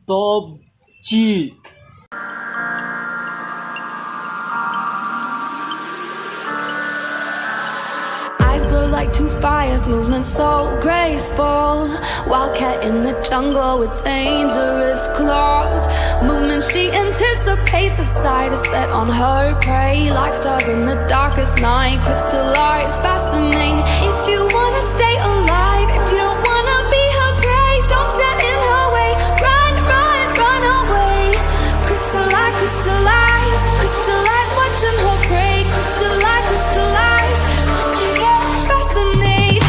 Tobchi. Eyes glow like two fires, movement so graceful. Wildcat in the jungle with dangerous claws. Movement she anticipates, a sight is set on her prey. Like stars in the darkest night, crystallize, fascinate. If you wanna stay alive, if you don't wanna be her prey, don't stand in her way. Run, run, run away. Crystallize, crystallize, crystallize, watching her prey. Crystallize, crystallize, crystallize, fascinate.